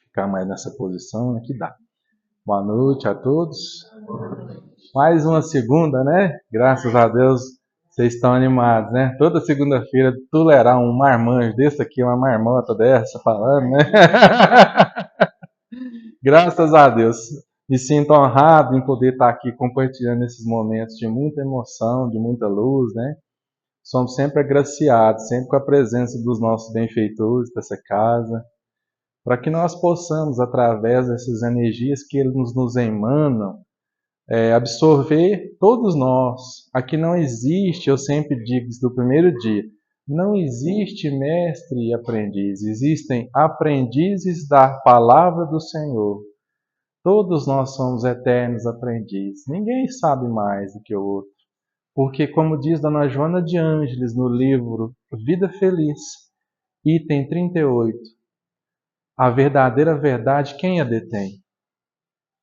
Ficar mais nessa posição aqui dá. Boa noite a todos. Mais uma segunda, né? Graças a Deus vocês estão animados, né? Toda segunda-feira tolerar um marmanjo desse aqui, uma marmota dessa falando, né? Graças a Deus. Me sinto honrado em poder estar aqui compartilhando esses momentos de muita emoção, de muita luz, né? Somos sempre agraciados, sempre com a presença dos nossos benfeitores dessa casa, para que nós possamos, através dessas energias que eles nos emanam, absorver todos nós. Aqui não existe, eu sempre digo isso do primeiro dia, não existe mestre e aprendiz, existem aprendizes da palavra do Senhor. Todos nós somos eternos aprendizes, ninguém sabe mais do que o outro. Porque, como diz Dona Joana de Ângeles no livro Vida Feliz, item 38, a verdadeira verdade, quem a detém?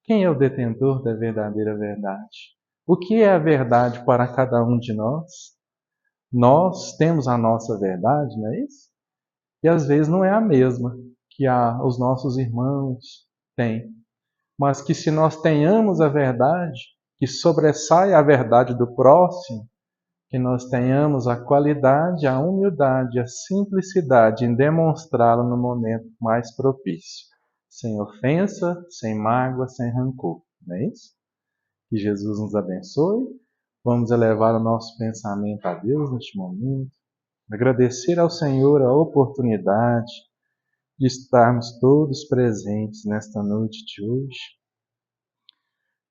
Quem é o detentor da verdadeira verdade? O que é a verdade para cada um de nós? Nós temos a nossa verdade, não é isso? E às vezes não é a mesma que os nossos irmãos têm. Mas que se nós tenhamos a verdade, que sobressai a verdade do próximo, que nós tenhamos a qualidade, a humildade, a simplicidade em demonstrá-la no momento mais propício. Sem ofensa, sem mágoa, sem rancor. Não é isso? Que Jesus nos abençoe. Vamos elevar o nosso pensamento a Deus neste momento. Agradecer ao Senhor a oportunidade de estarmos todos presentes nesta noite de hoje.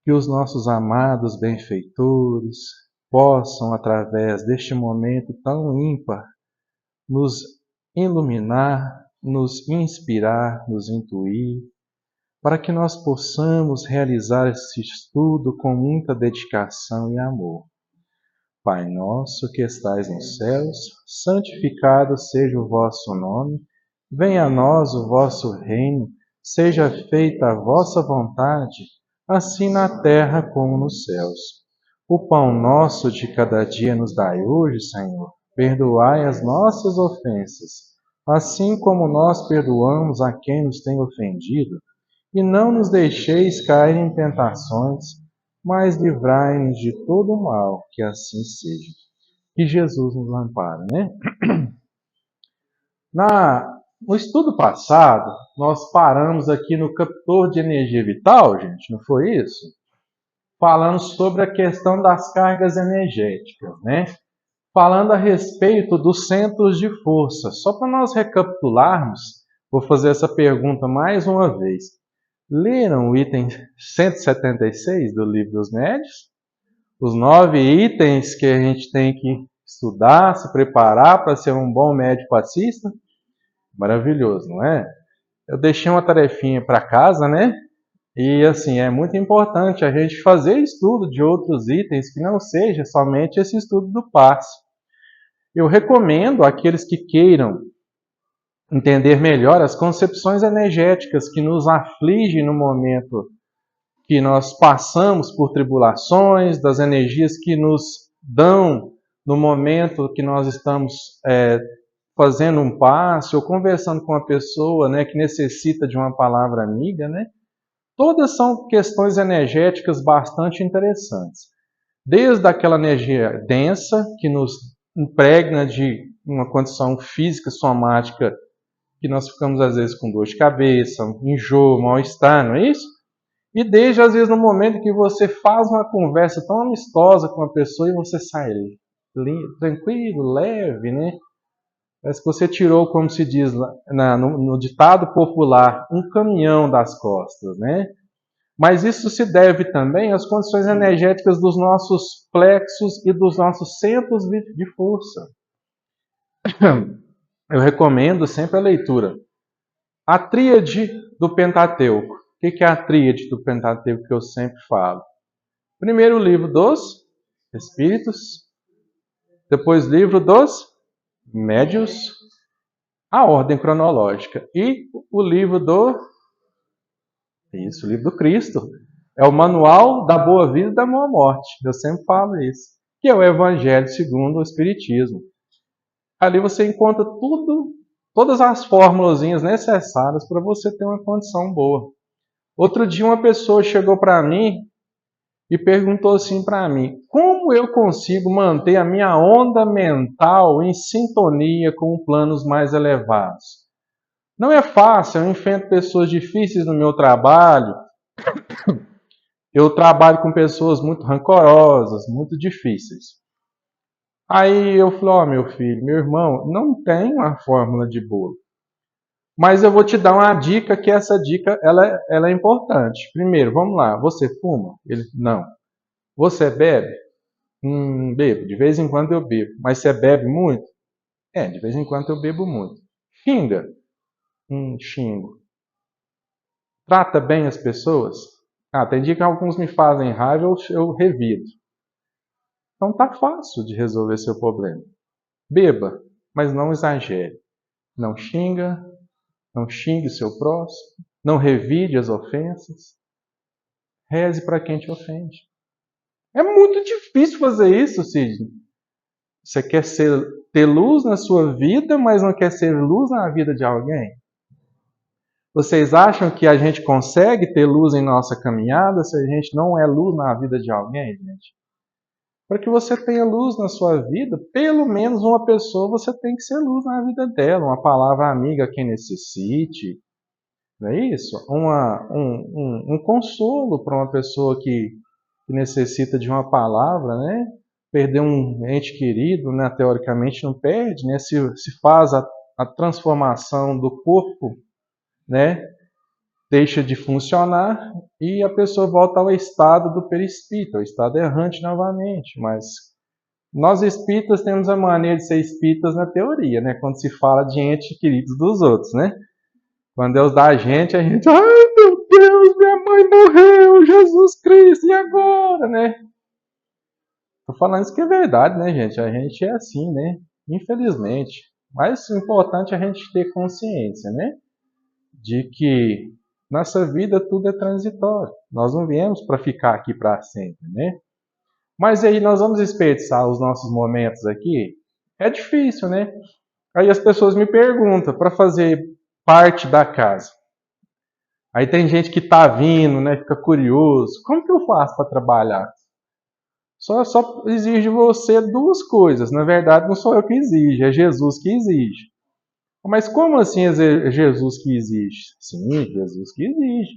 Que os nossos amados benfeitores possam, através deste momento tão ímpar, nos iluminar, nos inspirar, nos intuir, para que nós possamos realizar esse estudo com muita dedicação e amor. Pai nosso que estais nos céus, santificado seja o vosso nome, venha a nós o vosso reino, seja feita a vossa vontade, assim na terra como nos céus. O pão nosso de cada dia nos dai hoje, Senhor. Perdoai as nossas ofensas, assim como nós perdoamos a quem nos tem ofendido. E não nos deixeis cair em tentações, mas livrai-nos de todo o mal, que assim seja. Que Jesus nos ampare, né? No estudo passado, nós paramos aqui no captor de energia vital, gente, não foi isso? Falando sobre a questão das cargas energéticas, né? Falando a respeito dos centros de força. Só para nós recapitularmos, vou fazer essa pergunta mais uma vez. Leram o item 176 do Livro dos Médiuns? Os 9 itens que a gente tem que estudar, se preparar para ser um bom médium passista? Maravilhoso, não é? Eu deixei uma tarefinha para casa, né? E assim, é muito importante a gente fazer estudo de outros itens que não seja somente esse estudo do passe. Eu recomendo àqueles que queiram entender melhor as concepções energéticas que nos afligem no momento que nós passamos por tribulações, das energias que nos dão no momento que nós estamos fazendo um passe ou conversando com uma pessoa, né, que necessita de uma palavra amiga, né? Todas são questões energéticas bastante interessantes. Desde aquela energia densa, que nos impregna de uma condição física, somática, que nós ficamos às vezes com dor de cabeça, enjoo, mal-estar, não é isso? E desde, às vezes, no momento que você faz uma conversa tão amistosa com a pessoa e você sai tranquilo, leve, né? Parece que você tirou, como se diz no ditado popular, um caminhão das costas, né? Mas isso se deve também às condições energéticas dos nossos plexos e dos nossos centros de força. Eu recomendo sempre a leitura. A tríade do Pentateuco. O que é a tríade do Pentateuco que eu sempre falo? Primeiro, o livro dos Espíritos. Depois, livro dos Médiuns. A ordem cronológica. E o livro o livro do Cristo. É o manual da boa vida e da boa morte. Eu sempre falo isso. Que é o Evangelho segundo o Espiritismo. Ali você encontra tudo todas as formulazinhas necessárias para você ter uma condição boa. Outro dia uma pessoa chegou para mim e perguntou assim para mim: como eu consigo manter a minha onda mental em sintonia com planos mais elevados? Não é fácil, eu enfrento pessoas difíceis no meu trabalho, eu trabalho com pessoas muito rancorosas, muito difíceis. Aí eu falei: ó, meu filho, meu irmão, não tem uma fórmula de bolo. Mas eu vou te dar uma dica, que essa dica ela é importante. Primeiro, vamos lá, você fuma? Ele: não. Você bebe? Bebo, de vez em quando eu bebo. Mas você bebe muito? De vez em quando eu bebo muito. Xinga? Xingo. Trata bem as pessoas? Tem dia que alguns me fazem raiva, eu revido. Então tá fácil de resolver seu problema. Beba, mas não exagere. Não xinga, não xingue o seu próximo, não revide as ofensas. Reze para quem te ofende. É muito difícil fazer isso, Sidney. Você quer ter luz na sua vida, mas não quer ser luz na vida de alguém? Vocês acham que a gente consegue ter luz em nossa caminhada se a gente não é luz na vida de alguém, gente? Para que você tenha luz na sua vida, pelo menos uma pessoa você tem que ser luz na vida dela. Uma palavra amiga a quem necessite, não é isso? Um consolo para uma pessoa que necessita de uma palavra, né? Perder um ente querido, né? Teoricamente não perde, né? Se faz a transformação do corpo, né? Deixa de funcionar e a pessoa volta ao estado do perispírito, ao estado errante novamente. Mas nós espíritas temos a maneira de ser espíritas na teoria, né? Quando se fala de entes queridos dos outros, né? Quando Deus dá a gente, ai meu Deus, minha mãe morreu, Jesus Cristo, e agora, né? Tô falando isso que é verdade, né, gente? A gente é assim, né? Infelizmente. Mas o importante é a gente ter consciência, né? De que nossa vida tudo é transitório. Nós não viemos para ficar aqui para sempre, né? Mas aí nós vamos desperdiçar os nossos momentos aqui? É difícil, né? Aí as pessoas me perguntam para fazer parte da casa. Aí tem gente que tá vindo, né? Fica curioso. Como que eu faço para trabalhar? Só exige de você duas coisas. Na verdade, não sou eu que exige, é Jesus que exige. Mas como assim é Jesus que exige? Sim, Jesus que exige.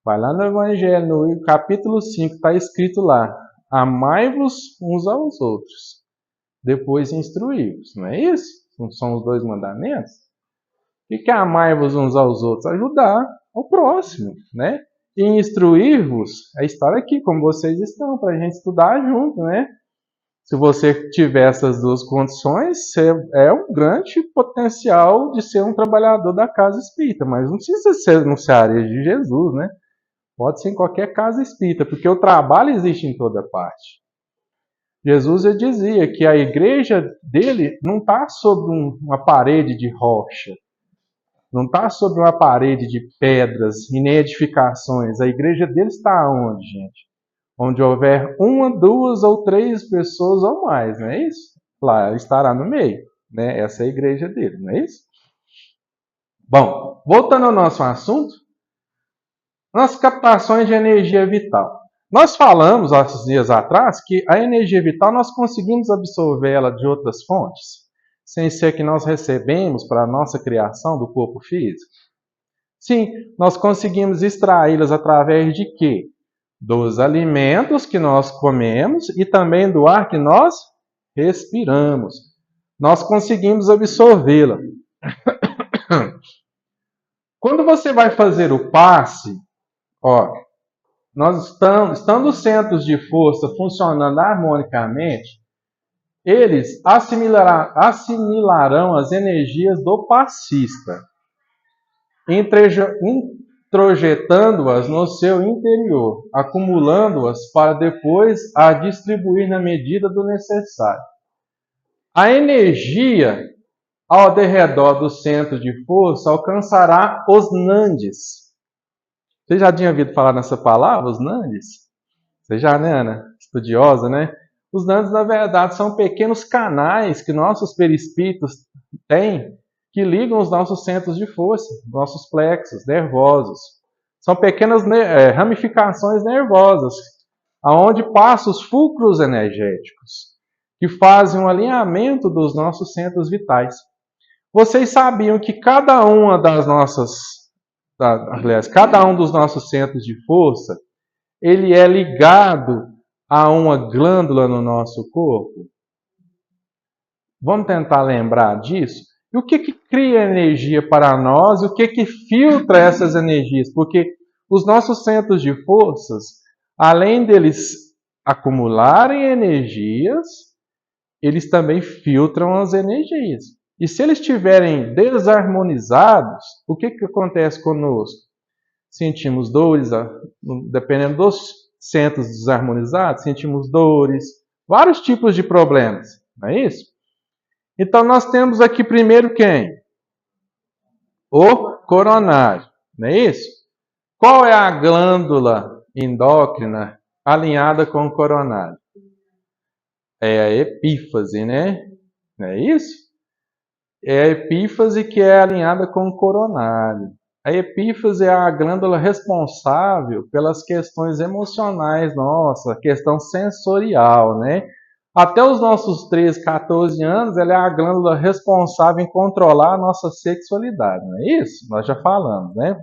Vai lá no Evangelho, no capítulo 5, está escrito lá: amai-vos uns aos outros, depois instruí-vos. Não é isso? Não são os dois mandamentos? O que é amai-vos uns aos outros? Ajudar o próximo, né? E instruir-vos, a história aqui, como vocês estão, para a gente estudar junto, né? Se você tiver essas duas condições, você é um grande potencial de ser um trabalhador da casa espírita, mas não precisa ser no Ceará de Jesus, né? Pode ser em qualquer casa espírita, porque o trabalho existe em toda parte. Jesus já dizia que a igreja dele não está sobre uma parede de rocha, não está sobre uma parede de pedras e nem edificações. A igreja dele está onde, gente? Onde houver uma, duas ou três pessoas ou mais, não é isso? Lá ela estará no meio, né? Essa é a igreja dele, não é isso? Bom, voltando ao nosso assunto, nas captações de energia vital. Nós falamos, há dias atrás, que a energia vital nós conseguimos absorver ela de outras fontes, sem ser que nós recebemos para a nossa criação do corpo físico. Sim, nós conseguimos extraí-las através de quê? Dos alimentos que nós comemos e também do ar que nós respiramos. Nós conseguimos absorvê-la. Quando você vai fazer o passe, ó, nós estando os centros de força funcionando harmonicamente, eles assimilarão as energias do passista, introjetando-as no seu interior, acumulando-as para depois a distribuir na medida do necessário. A energia ao derredor do centro de força alcançará os Nandis. Você já tinha ouvido falar nessa palavra, os Nandis? Você já, né, Ana? Estudiosa, né? Os Nandis, na verdade, são pequenos canais que nossos perispíritos têm que ligam os nossos centros de força, nossos plexos nervosos. São pequenas ramificações nervosas, aonde passam os fulcros energéticos, que fazem um alinhamento dos nossos centros vitais. Vocês sabiam que cada um dos nossos centros de força, ele é ligado a uma glândula no nosso corpo? Vamos tentar lembrar disso? E o que cria energia para nós? E o que filtra essas energias? Porque os nossos centros de forças, além deles acumularem energias, eles também filtram as energias. E se eles estiverem desarmonizados, o que acontece conosco? Sentimos dores, dependendo dos centros desarmonizados, sentimos dores, vários tipos de problemas, não é isso? Então nós temos aqui primeiro quem? O coronário, não é isso? Qual é a glândula endócrina alinhada com o coronário? É a epífise, né? Não é isso? É a epífise que é alinhada com o coronário. A epífise é a glândula responsável pelas questões emocionais nossas, a questão sensorial, né? Até os nossos 13, 14 anos, ela é a glândula responsável em controlar a nossa sexualidade, não é isso? Nós já falamos, né?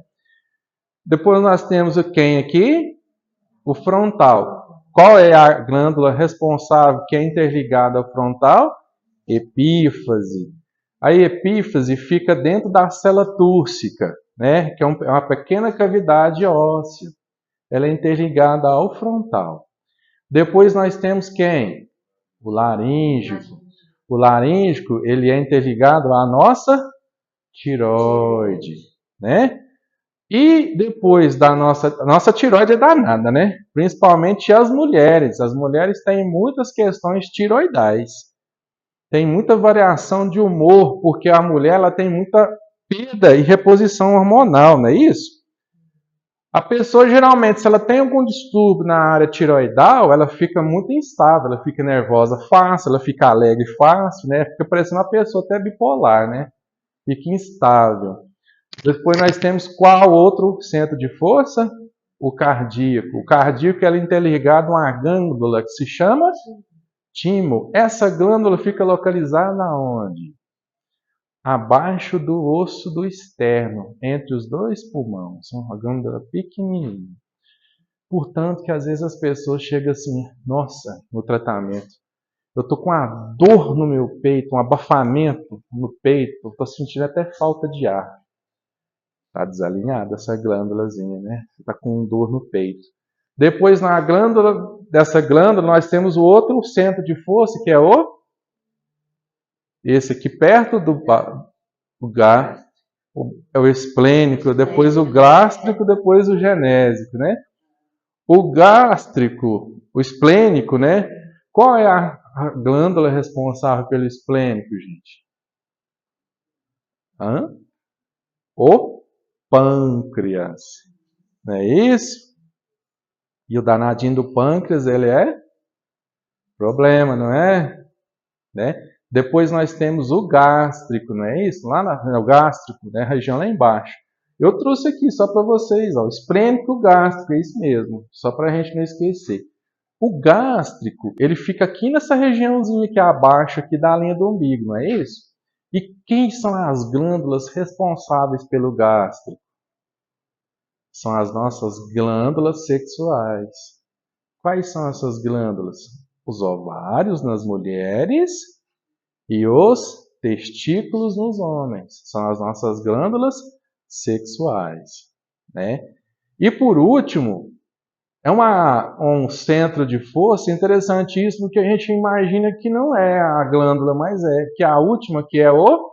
Depois nós temos quem aqui? O frontal. Qual é a glândula responsável que é interligada ao frontal? Epífise. A epífise fica dentro da célula túrcica, né? Que é uma pequena cavidade óssea. Ela é interligada ao frontal. Depois nós temos quem? O laríngeo. O laríngeo, ele é interligado à nossa tireoide, né? E depois da nossa tireoide é danada, né? Principalmente as mulheres. As mulheres têm muitas questões tiroidais. Tem muita variação de humor, porque a mulher ela tem muita perda e reposição hormonal, não é isso? A pessoa, geralmente, se ela tem algum distúrbio na área tiroidal, ela fica muito instável, ela fica nervosa fácil, ela fica alegre fácil, né? Fica parecendo uma pessoa até bipolar, né? Fica instável. Depois nós temos qual outro centro de força? O cardíaco. O cardíaco é interligado a uma glândula que se chama timo. Essa glândula fica localizada onde? Abaixo do osso do externo, entre os dois pulmões. Uma glândula pequenininha. Portanto, que às vezes as pessoas chegam assim, nossa, no tratamento, eu tô com uma dor no meu peito, um abafamento no peito, tô sentindo até falta de ar. Tá desalinhada essa glândulazinha, né? Tá com dor no peito. Depois, dessa glândula, nós temos o outro centro de força, que é esse aqui perto do é o esplênico, depois o gástrico, depois o genésico, né? O gástrico, o esplênico, né? Qual é a glândula responsável pelo esplênico, gente? O pâncreas. Não é isso? E o danadinho do pâncreas, ele é problema, não é? Né? Depois nós temos o gástrico, não é isso? O gástrico, né? A região lá embaixo. Eu trouxe aqui só para vocês, ó, esplênico gástrico, é isso mesmo, só para a gente não esquecer. O gástrico, ele fica aqui nessa regiãozinha aqui abaixo aqui da linha do umbigo, não é isso? E quem são as glândulas responsáveis pelo gástrico? São as nossas glândulas sexuais. Quais são essas glândulas? Os ovários nas mulheres e os testículos nos homens. São as nossas glândulas sexuais, né? E por último, é um centro de força interessantíssimo que a gente imagina que não é a glândula, mas que é a última, que é o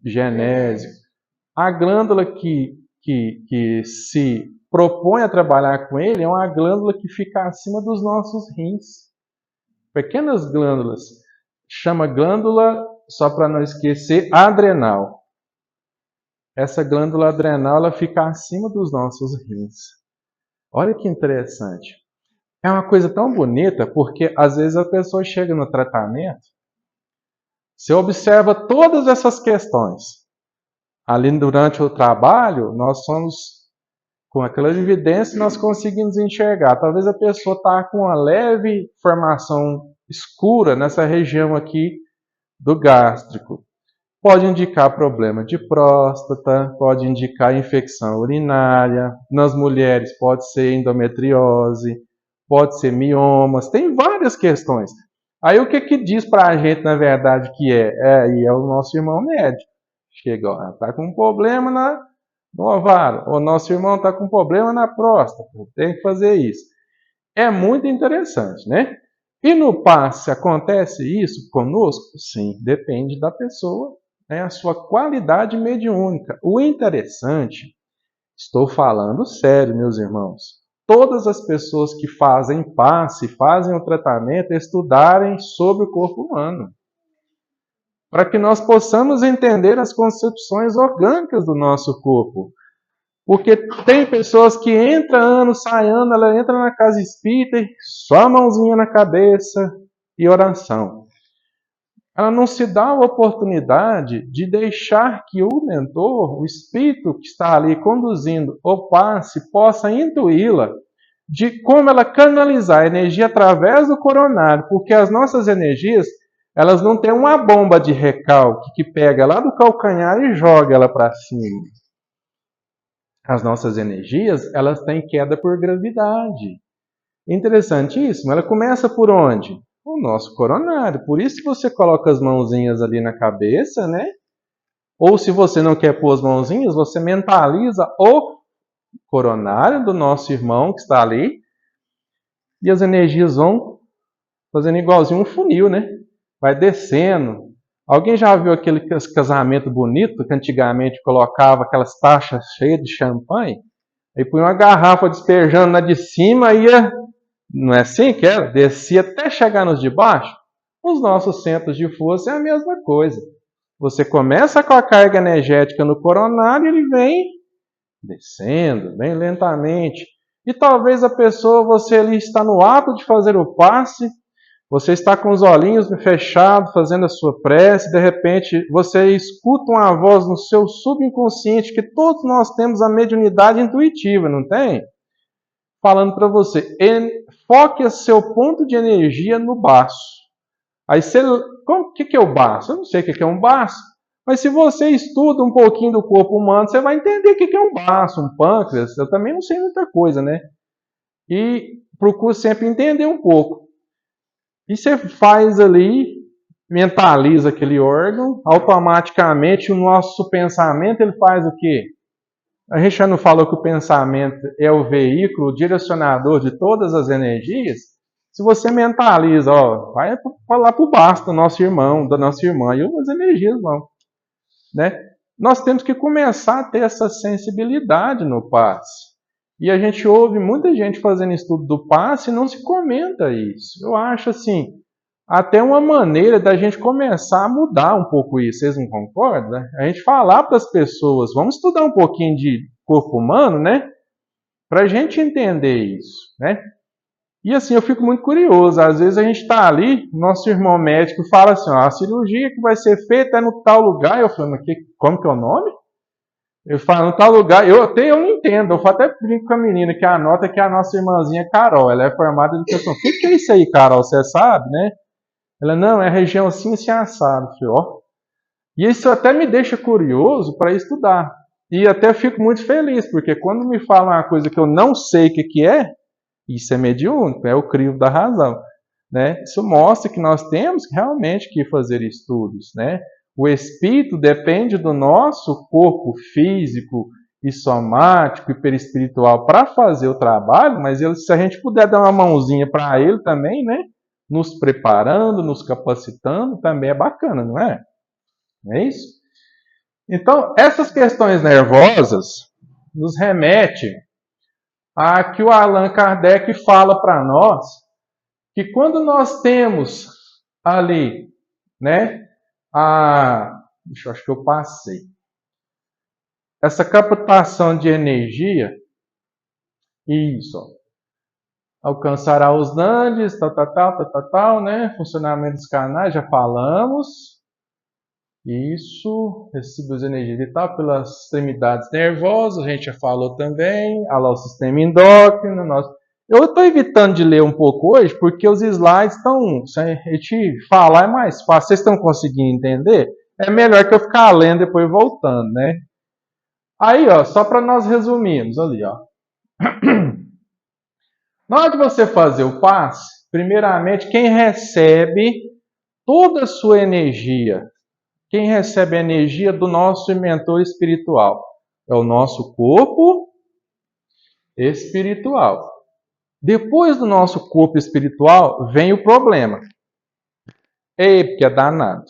genésico. A glândula que se propõe a trabalhar com ele é uma glândula que fica acima dos nossos rins. Pequenas glândulas. Chama glândula, só para não esquecer, adrenal. Essa glândula adrenal ela fica acima dos nossos rins. Olha que interessante. É uma coisa tão bonita porque às vezes a pessoa chega no tratamento Você observa todas essas questões. Ali durante o trabalho, nós somos, com aquela evidência, nós conseguimos enxergar. Talvez a pessoa está com uma leve formação escura nessa região aqui do gástrico. Pode indicar problema de próstata, pode indicar infecção urinária. Nas mulheres pode ser endometriose, pode ser miomas, tem várias questões. Aí o que diz para a gente, na verdade, que é o nosso irmão médico. Chega, ó, está com um problema no ovário, o nosso irmão está com um problema na próstata, tem que fazer isso. É muito interessante, né? E no passe acontece isso conosco? Sim, depende da pessoa, né? A sua qualidade mediúnica. O interessante, estou falando sério, meus irmãos, todas as pessoas que fazem passe, fazem o tratamento, estudarem sobre o corpo humano, para que nós possamos entender as concepções orgânicas do nosso corpo. Porque tem pessoas que entram ano, sai ano, ela entra na casa espírita e só a mãozinha na cabeça e oração. Ela não se dá a oportunidade de deixar que o mentor, o espírito que está ali conduzindo o passe, possa intuí-la de como ela canalizar a energia através do coronário, porque as nossas energias, elas não têm uma bomba de recalque que pega lá do calcanhar e joga ela para cima. As nossas energias, elas têm queda por gravidade. Interessantíssimo. Ela começa por onde? O nosso coronário. Por isso que você coloca as mãozinhas ali na cabeça, né? Ou se você não quer pôr as mãozinhas, você mentaliza o coronário do nosso irmão que está ali. E as energias vão fazendo igualzinho um funil, né? Vai descendo. Alguém já viu aquele casamento bonito que antigamente colocava aquelas taças cheias de champanhe? Aí punha uma garrafa despejando na de cima e ia, não é assim que era? Descia até chegar nos de baixo. Os nossos centros de força é a mesma coisa. Você começa com a carga energética no coronário e ele vem descendo, bem lentamente. E talvez a pessoa, você ali está no ato de fazer o passe, você está com os olhinhos fechados, fazendo a sua prece, de repente você escuta uma voz no seu subconsciente, que todos nós temos a mediunidade intuitiva, não tem? Falando para você, foque seu ponto de energia no baço. Aí você, o que é o baço? Eu não sei o que é um baço, mas se você estuda um pouquinho do corpo humano, você vai entender o que é um baço, um pâncreas. Eu também não sei muita coisa, né? E procuro sempre entender um pouco. E você faz ali, mentaliza aquele órgão, automaticamente o nosso pensamento, ele faz o quê? A gente já não falou que o pensamento é o veículo, o direcionador de todas as energias? Se você mentaliza, ó, vai falar para o baixo do nosso irmão, da nossa irmã, e as energias vão. Né? Nós temos que começar a ter essa sensibilidade no passe. E a gente ouve muita gente fazendo estudo do passe e não se comenta isso. Eu acho assim, até uma maneira da gente começar a mudar um pouco isso. Vocês não concordam? Né? A gente falar para as pessoas, vamos estudar um pouquinho de corpo humano, né? Para a gente entender isso, né? E assim, eu fico muito curioso. Às vezes a gente está ali, nosso irmão médico fala assim, ó, a cirurgia que vai ser feita é no tal lugar. Eu falo, mas como que é o nome? Eu falo, no tal lugar, eu não entendo. Eu até brinco com a menina que anota que é a nossa irmãzinha Carol. Ela é formada de educação. O que é isso aí, Carol? Você sabe, né? Ela, não, é região assim, assim, assado. Eu falei, ó. E isso até me deixa curioso para estudar. E até fico muito feliz, porque quando me falam uma coisa que eu não sei o que é, isso é mediúnico, é o crivo da razão. Né? Isso mostra que nós temos realmente que fazer estudos. Né? O espírito depende do nosso corpo físico e somático e perispiritual para fazer o trabalho, mas se a gente puder dar uma mãozinha para ele também, né? Nos preparando, nos capacitando, também é bacana, não é? Não é isso? Então, essas questões nervosas nos remete a que o Allan Kardec fala para nós que quando nós temos ali, né, acho que eu passei, essa captação de energia, isso, alcançará os nandes, tal, né, funcionamento dos canais, já falamos, Isso, recebe de energia vital pelas extremidades nervosas, a gente já falou também, lá o sistema endócrino. Eu estou evitando de ler um pouco hoje, porque os slides estão, se a gente falar é mais fácil. Vocês estão conseguindo entender? É melhor que eu ficar lendo e depois voltando, né? Aí, ó, só para nós resumirmos ali, ó. Na hora de você fazer o passe, primeiramente, quem recebe toda a sua energia, quem recebe a energia do nosso mentor espiritual, é o nosso corpo espiritual. Depois do nosso corpo espiritual, vem o problema. Porque é danado.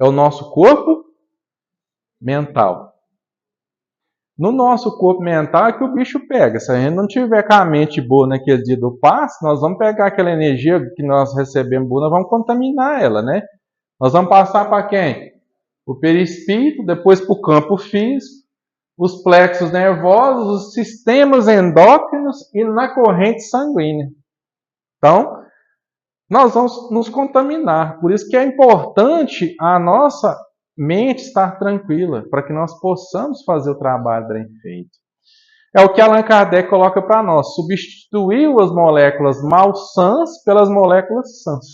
É o nosso corpo mental. No nosso corpo mental é que o bicho pega. Se a gente não tiver com a mente boa naquele dia do passe, nós vamos pegar aquela energia que nós recebemos boa, nós vamos contaminar ela, né? Nós vamos passar para quem? O perispírito, depois para o campo físico, os plexos nervosos, os sistemas endócrinos e na corrente sanguínea. Então, nós vamos nos contaminar. Por isso que é importante a nossa mente estar tranquila, para que nós possamos fazer o trabalho bem feito. É o que Allan Kardec coloca para nós, substituiu as moléculas malsãs pelas moléculas sãs.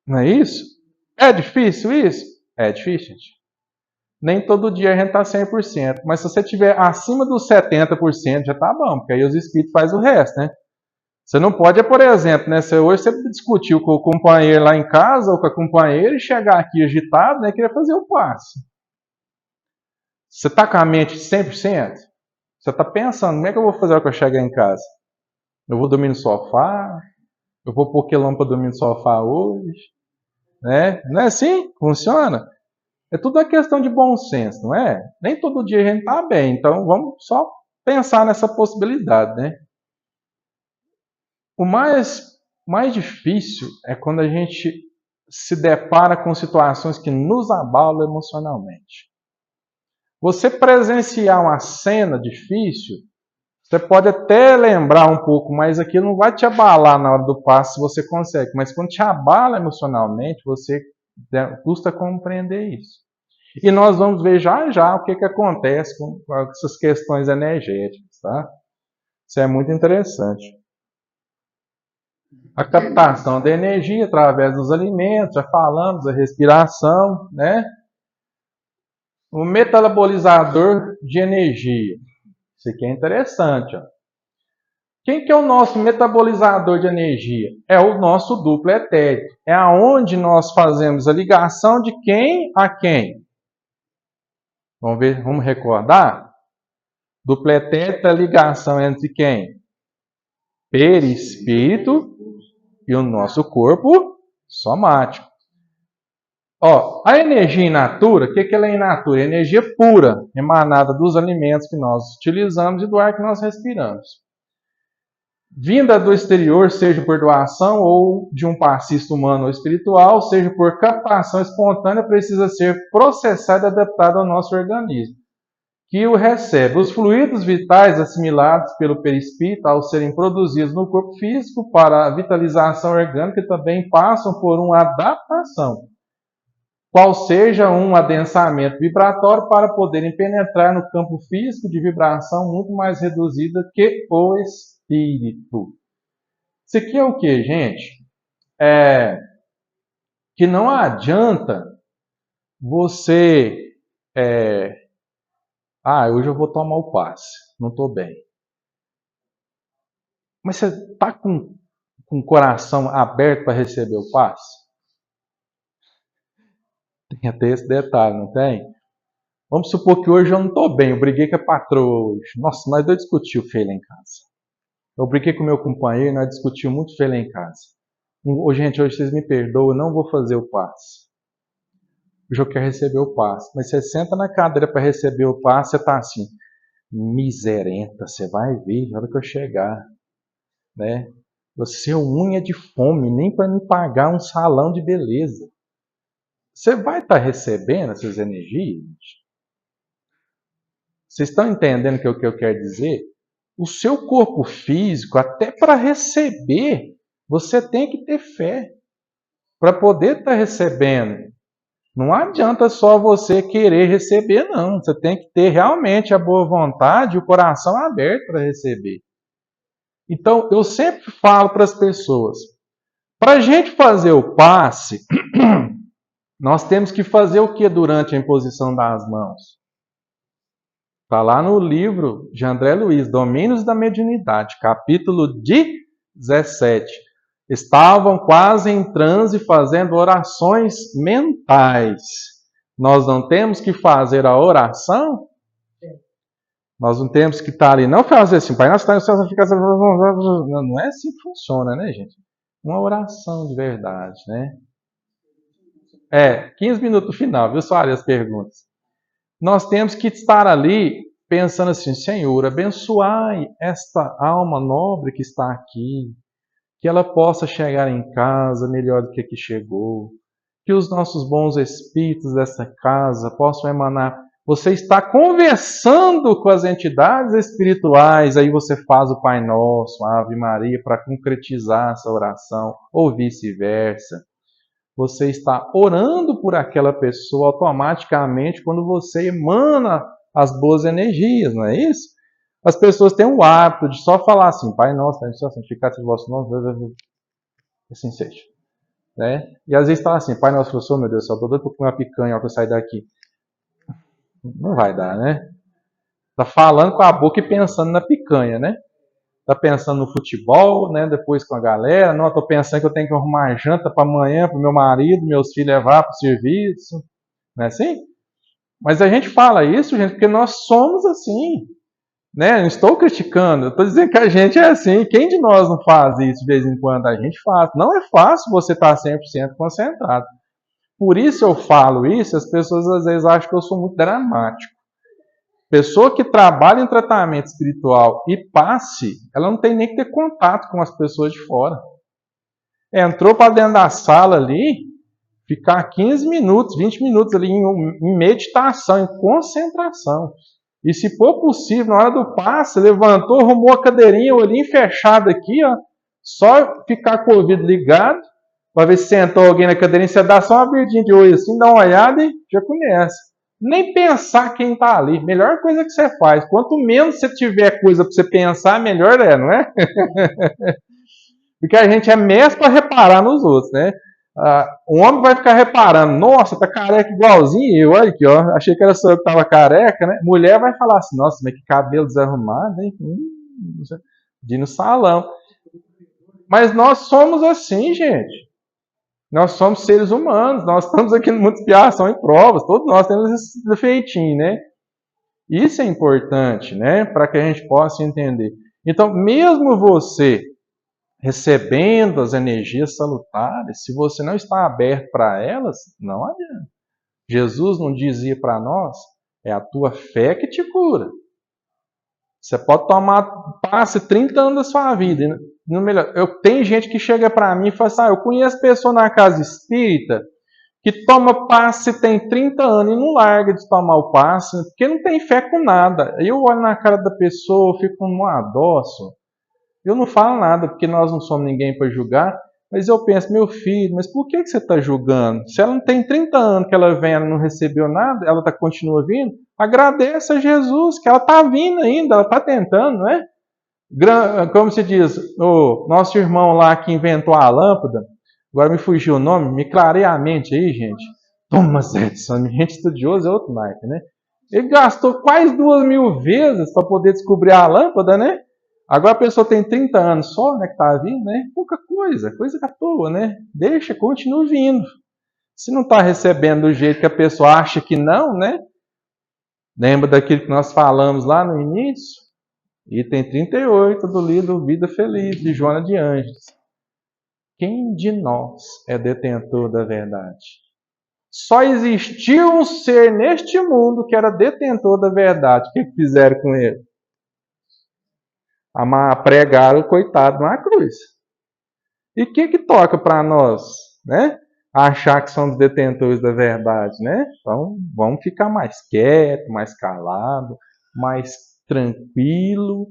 Não é isso? É difícil isso? É difícil, gente. Nem todo dia a gente está 100%, mas se você estiver acima dos 70%, já está bom, porque aí os espíritos fazem o resto, né? Você não pode, por exemplo, né? Hoje você discutiu com o companheiro lá em casa ou com a companheira e chegar aqui agitado, né? Queria fazer o passe. Você está com a mente 100%? Você está pensando, como é que eu vou fazer quando eu chegar em casa? Eu vou dormir no sofá? Eu vou pôr que lâmpada dormir no sofá hoje? Né? Não é assim? Funciona? É tudo uma questão de bom senso, não é? Nem todo dia a gente está bem, então vamos só pensar nessa possibilidade, né? O mais difícil é quando a gente se depara com situações que nos abalam emocionalmente. Você presenciar uma cena difícil, você pode até lembrar um pouco, mas aquilo não vai te abalar na hora do passe se você consegue. Mas quando te abala emocionalmente, você custa compreender isso. E nós vamos ver já já o que acontece com essas questões energéticas, tá? Isso é muito interessante. A captação da energia através dos alimentos, já falamos, a respiração, né? O metabolizador de energia. Isso aqui é interessante, ó. Quem que é o nosso metabolizador de energia? É o nosso duplo etérico. É aonde nós fazemos a ligação de quem a quem. Vamos ver, vamos recordar? Duplo etérico é a ligação entre quem? Perispírito e o nosso corpo somático. Ó, a energia in natura, o que ela é in natura? É energia pura, emanada dos alimentos que nós utilizamos e do ar que nós respiramos. Vinda do exterior, seja por doação ou de um passista humano ou espiritual, seja por captação espontânea, precisa ser processada e adaptada ao nosso organismo, que o recebe. Os fluidos vitais assimilados pelo perispírito, ao serem produzidos no corpo físico para a vitalização orgânica, também passam por uma adaptação, qual seja um adensamento vibratório para poderem penetrar no campo físico de vibração muito mais reduzida que o espírito. Isso aqui é o que, gente? Que não adianta você... hoje eu vou tomar o passe, não estou bem. Mas você está com o coração aberto para receber o passe? Tem até esse detalhe, não tem? Vamos supor que hoje eu não estou bem, eu briguei com a patroa hoje. Nossa, nós dois discutimos feio lá em casa. Eu briguei com o meu companheiro, nós discutimos muito feio lá em casa. Gente, hoje vocês me perdoam, eu não vou fazer o passe. Hoje eu quero receber o passe. Mas você senta na cadeira para receber o passe, você está assim, miserenta, você vai ver na hora que eu chegar. Né? Você é unha de fome, nem para me pagar um salão de beleza. Você vai estar recebendo essas energias? Vocês estão entendendo o que eu quero dizer? O seu corpo físico, até para receber, você tem que ter fé para poder estar recebendo. Não adianta só você querer receber, não. Você tem que ter realmente a boa vontade e o coração aberto para receber. Então, eu sempre falo para as pessoas, para a gente fazer o passe, nós temos que fazer o que durante a imposição das mãos? Está lá no livro de André Luiz, Domínios da Mediunidade, capítulo 17. Estavam quase em transe fazendo orações mentais. Nós não temos que fazer a oração? Nós não temos que estar ali, não fazer assim, Pai Nosso, não é assim que funciona, né, gente? Uma oração de verdade, né? 15 minutos no final, viu, Soares, as perguntas. Nós temos que estar ali pensando assim, Senhor, abençoai esta alma nobre que está aqui, que ela possa chegar em casa melhor do que aqui chegou, que os nossos bons espíritos dessa casa possam emanar. Você está conversando com as entidades espirituais, aí você faz o Pai Nosso, a Ave Maria, para concretizar essa oração, ou vice-versa. Você está orando por aquela pessoa automaticamente quando você emana as boas energias, não é isso? As pessoas têm o hábito de só falar assim, Pai Nosso, santificado seja o vosso nome, assim seja. Né? E às vezes está assim, Pai Nosso, professor, meu Deus do céu, estou doido para comer uma picanha para sair daqui. Não vai dar, né? Está falando com a boca e pensando na picanha, né? Está pensando no futebol, né? Depois com a galera. Não, estou pensando que eu tenho que arrumar janta para amanhã, para o meu marido, meus filhos levar para o serviço. Não é assim? Mas a gente fala isso, gente, porque nós somos assim. Né? Não estou criticando, eu estou dizendo que a gente é assim. Quem de nós não faz isso de vez em quando? A gente faz. Não é fácil você estar 100% concentrado. Por isso eu falo isso, as pessoas às vezes acham que eu sou muito dramático. Pessoa que trabalha em tratamento espiritual e passe, ela não tem nem que ter contato com as pessoas de fora. Entrou para dentro da sala ali, ficar 15 minutos, 20 minutos ali em meditação, em concentração. E se for possível, na hora do passe, levantou, arrumou a cadeirinha, o olhinho fechado aqui, ó, só ficar com o ouvido ligado, para ver se sentou alguém na cadeirinha, você dá só uma verdinha de olho assim, dá uma olhada e já começa. Nem pensar quem está ali. Melhor coisa que você faz. Quanto menos você tiver coisa para você pensar, melhor é, não é? Porque a gente é mestre para reparar nos outros, né? O homem vai ficar reparando, nossa, tá careca igualzinho eu, olha aqui, ó. Achei que era só eu que tava careca, né? Mulher vai falar assim, nossa, mas que cabelo desarrumado, hein? De ir no salão. Mas nós somos assim, gente. Nós somos seres humanos, nós estamos aqui no mundo de expiação e provas, todos nós temos esse defeitinho, né? Isso é importante, né? Para que a gente possa entender. Então, mesmo você recebendo as energias salutares, se você não está aberto para elas, não adianta. Jesus não dizia para nós, é a tua fé que te cura. Você pode tomar passe 30 anos da sua vida. No melhor, tem gente que chega para mim e fala assim, eu conheço pessoa na casa espírita que toma passe tem 30 anos e não larga de tomar o passe, porque não tem fé com nada. Eu olho na cara da pessoa, fico com um adoço. Eu não falo nada, porque nós não somos ninguém para julgar, mas eu penso, meu filho, mas por que você está julgando? Se ela não tem 30 anos que ela vem, ela não recebeu nada, ela continua vindo, agradeça a Jesus, que ela está vindo ainda, ela está tentando, não é? Como se diz, o nosso irmão lá que inventou a lâmpada, agora me fugiu o nome, me clarei a mente aí, gente. Thomas Edison, gente estudiosa é outro naipe, né? Ele gastou quase 2.000 vezes para poder descobrir a lâmpada, né? Agora a pessoa tem 30 anos só, né, que está vindo, né? Pouca coisa, coisa à toa, né? Deixa, continua vindo. Se não está recebendo do jeito que a pessoa acha que não, né? Lembra daquilo que nós falamos lá no início? Item 38 do livro Vida Feliz, de Joana de Ângeles. Quem de nós é detentor da verdade? Só existiu um ser neste mundo que era detentor da verdade. O que fizeram com ele? Pregaram o coitado na cruz. E o que toca para nós, né? Achar que somos detentores da verdade, né? Então, vamos ficar mais quieto, mais calado, mais tranquilo.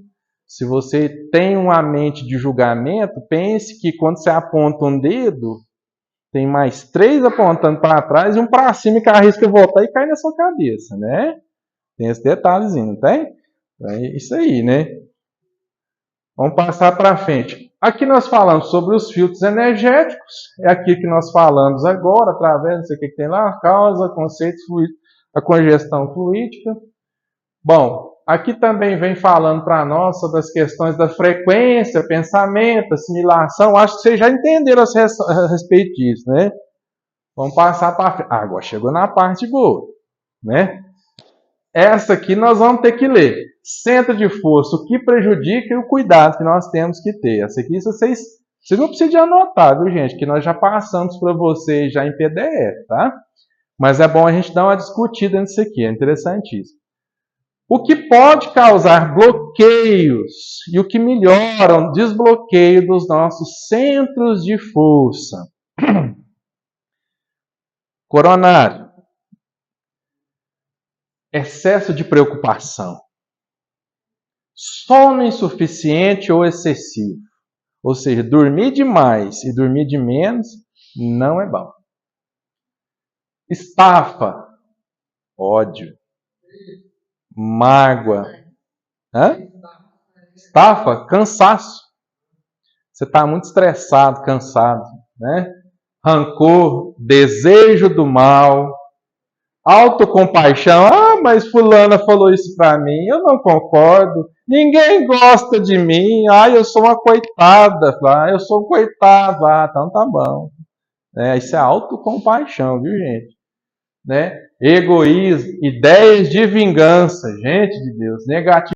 Se você tem uma mente de julgamento, pense que quando você aponta um dedo, tem mais 3 apontando para trás e um para cima que arrisca voltar e cai na sua cabeça, né? Tem esse detalhezinho, não tem? É isso aí, né? Vamos passar para frente. Aqui nós falamos sobre os filtros energéticos. É aqui que nós falamos agora, através disso aqui que tem lá, a causa, conceito fluido, a congestão fluídica. Bom, aqui também vem falando para nós sobre as questões da frequência, pensamento, assimilação. Acho que vocês já entenderam a respeito disso, né? Vamos passar para frente. Agora chegou na parte boa, né? Essa aqui nós vamos ter que ler. Centro de força, o que prejudica e o cuidado que nós temos que ter. Essa aqui vocês não precisam de anotar, viu, gente? Que nós já passamos para vocês já em PDF, tá? Mas é bom a gente dar uma discutida nisso aqui, é interessantíssimo. O que pode causar bloqueios e o que melhora o desbloqueio dos nossos centros de força. Coronário. Excesso de preocupação. Sono insuficiente ou excessivo. Ou seja, dormir demais e dormir de menos não é bom. Estafa. Ódio. Mágoa. Estafa, cansaço. Você está muito estressado, cansado, né? Rancor, desejo do mal, autocompaixão. Ah, mas fulana falou isso para mim, eu não concordo. Ninguém gosta de mim. Ah, eu sou uma coitada. Ah, eu sou um coitado. Ah, então tá bom. Isso é autocompaixão, viu, gente? Né? Egoísmo, ideias de vingança, gente de Deus, negativo.